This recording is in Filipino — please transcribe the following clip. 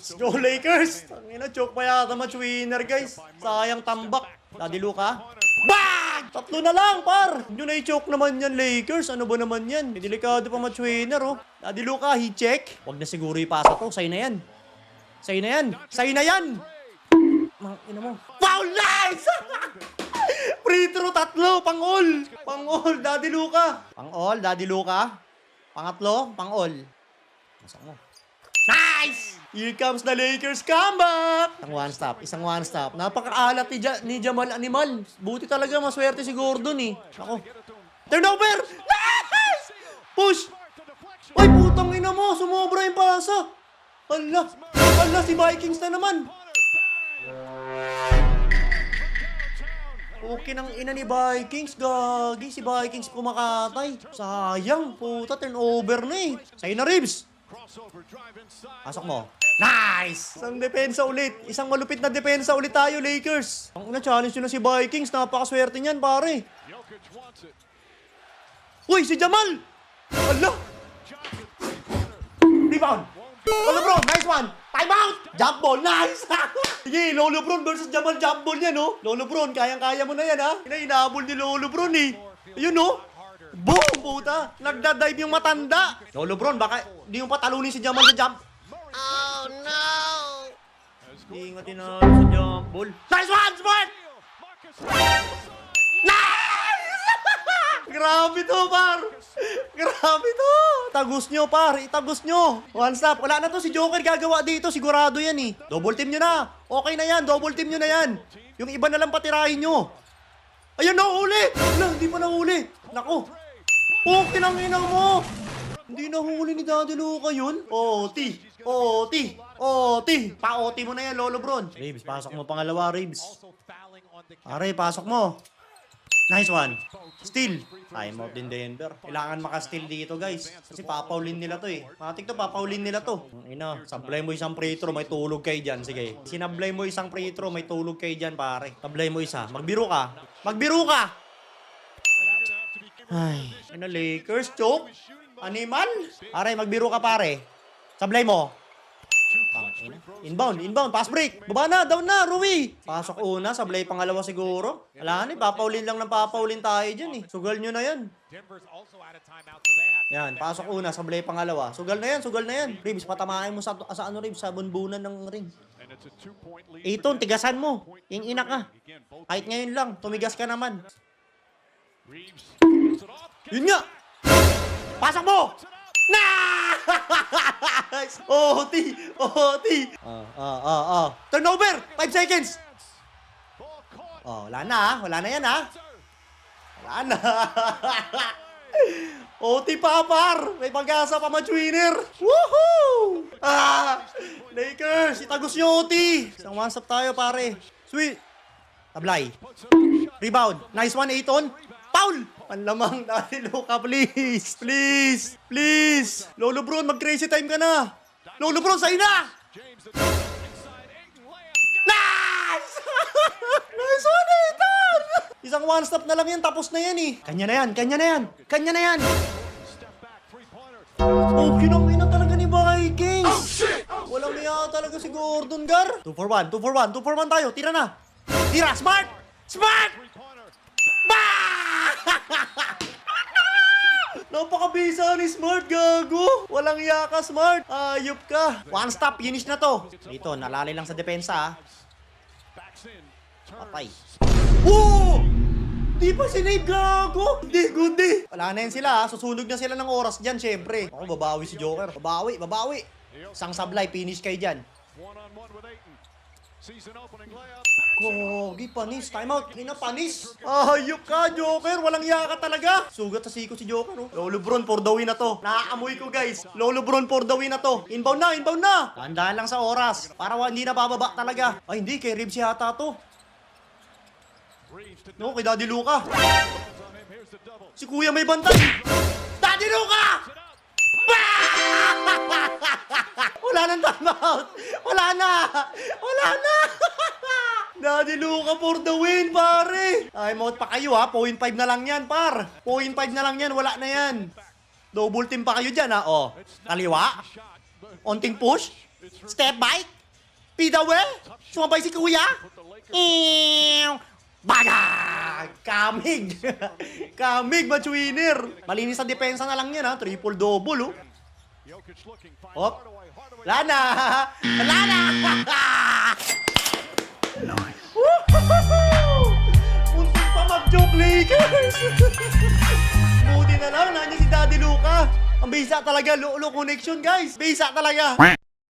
Let's go Lakers! Tangina, choke pa yata match winner guys. Sayang tambak. Daddy Luka. Bang! Tatlo na lang par! Yun na i-choke naman yan Lakers. Ano ba naman yan? May delikado pa match winner oh. Daddy Luka, he check. Huwag na siguro ipasa to. Sa'yo na yan. Sa'yo na yan. Sa'yo na yan! Ina mo. Foul! Nice! Free throw tatlo. Pang-all. Pang-all. Daddy Luka. Pang-all. Daddy Luka. Pangatlo. Pang-all. Masak mo. Nice! Here comes the Lakers comeback! Isang one stop. Napakaalat ni Jamal Animal. Buti talaga, maswerte si Gordon eh. Ako. Turnover! Nice! Push! Ay, putang ina mo! Sumobra yung pasa! Hala, si Vikings na naman! Okay nang ina ni Vikings, gagi. Si Vikings kumakatay. Sayang, puta, turnover na eh. Sa'yo na, Ribs! Pasok mo. Nice! Isang depensa ulit. Isang malupit na depensa ulit tayo, Lakers. Ang una, challenge yun na si Vikings. Napakaswerte niyan, pare. Uy, si Jamal! Ala! Rebound! Lolo Bron, nice one! Time out! Jump ball, nice! Sige, Lolo Bron versus Jamal, jump ball yan, no? Lolo Bron, kayang-kaya mo na yan, ha? Inahabol ni Lolo Bron, eh. Ayun, no? Boom! Puta! Nagdadive yung matanda! Lolo Bron, baka di mo patalunin si Jamal sa jump. Oh, no! Hindi nga tinalo sa jump ball. Nice one, Smart! Nice! Grabe to, par! Grabe to! Tagus nyo, par! Itagus nyo! One stop. Wala na to. Si Joker gagawa dito. Sigurado yan, eh. Double team nyo na. Okay na yan. Double team nyo na yan. Yung iba na lang patirahin nyo. Ayun, nahuli! Wala, hindi pa nahuli. Naku! Okay lang ina mo! Hindi nahuli ni Daddy Luka yun. OT! OT! OT! Pa-OT mo na yan, Lolo Bron. Ribs, pasok mo pangalawa, Ribs. Pare, pasok mo. Nice one. Steal. Time out din Denver. Kailangan maka-steal dito, guys. Kasi papaulin nila to eh. Matik to, papaulin nila to. Ina, sablay mo isang free throw, may tulog kayo dyan. Sige. Sinablay mo isang free throw, may tulog kayo dyan, pare. Sablay mo isa. Magbiro ka. Magbiro ka! Ay, ano Lakers, choke? Animal? Pare, magbiro ka pare. Sablay mo. Inbound, pass break. Baba na, down na, Rui. Pasok una, sablay pangalawa siguro. Wala na, papaulin lang ng papaulin tayo dyan eh. Sugal nyo na yan. Yan, pasok una, sablay pangalawa. Sugal na yan. Ribs, patamahin mo sa ano, Ribs, sa bunbunan ng ring. Eton, tigasan mo. Yung ina ka. Kahit ngayon lang, tumigas ka naman. Yun nga! Pasok mo! Nice! OT! Turnover! 5 seconds! Wala na yan ha. Wala na. OT pa par! May pag-asa pa match winner! Woohoo! Lakers! Itagos nyo OT! Isang one stop tayo pare. Sweet! Tablay. Rebound. Nice one, Eton. Foul! Panlamang, Daddy Luka, please! Please! Lolo Bron, mag-crazy time ka na! Lolo Bron, sa'yo na! Nice! Nice one, Ethan! Isang one stop na lang yan, tapos na yan eh. Kanya na yan! Okay nang ina talaga ni Vikings! Walang niya talaga si Gordon Gar. 2 for 1 tayo, tira na! Tira, Smart! Napakabisa ni Smart, gago. Walang yaka, Smart. Ayop ka. One stop, finish na to. Dito, nalalay lang sa depensa, ha. Patay. Woo! Di pa sinave, gago. Hindi. Wala na yan sila, ha. Susunog na sila ng oras dyan, syempre. Ako, babawi si Joker. Babawi. Isang sablay, finish kayo dyan. Gogi, panis. Time out. Panis. Ayop ka, Joker. Walang yaka talaga. Sugat sa siko si Joker, oh. Lolo Bron for the win na to. Naaamoy ko, guys. Lolo Bron for the win na to. Inbound na. Tandaan lang sa oras. Para hindi na bababa talaga. Ay, hindi. Kay Ribs yata to. No, kay Daddy Luka. Si Kuya may bantay. Daddy Luka! Wala nang timeout. Wala na. Daddy Luka for the win, pare. Timeout pa kayo, ha. 0.5 na lang yan, par. 0.5 na lang yan. Wala na yan. Double team pa kayo dyan, ha. Kaliwa. Onting push. Step back. Pidawe? Sumabay si kuya? Bagag! Kamig! Kamig, match winner! Malinis ang depensa na lang yan ha. Triple-double oh. Hop. Wala na! Wala na! Muntik pa mag-joke Lakers! Buti na lang, nandiyan si Daddy Luka. Ang bisa talaga, Lolo connection guys. Bisa talaga.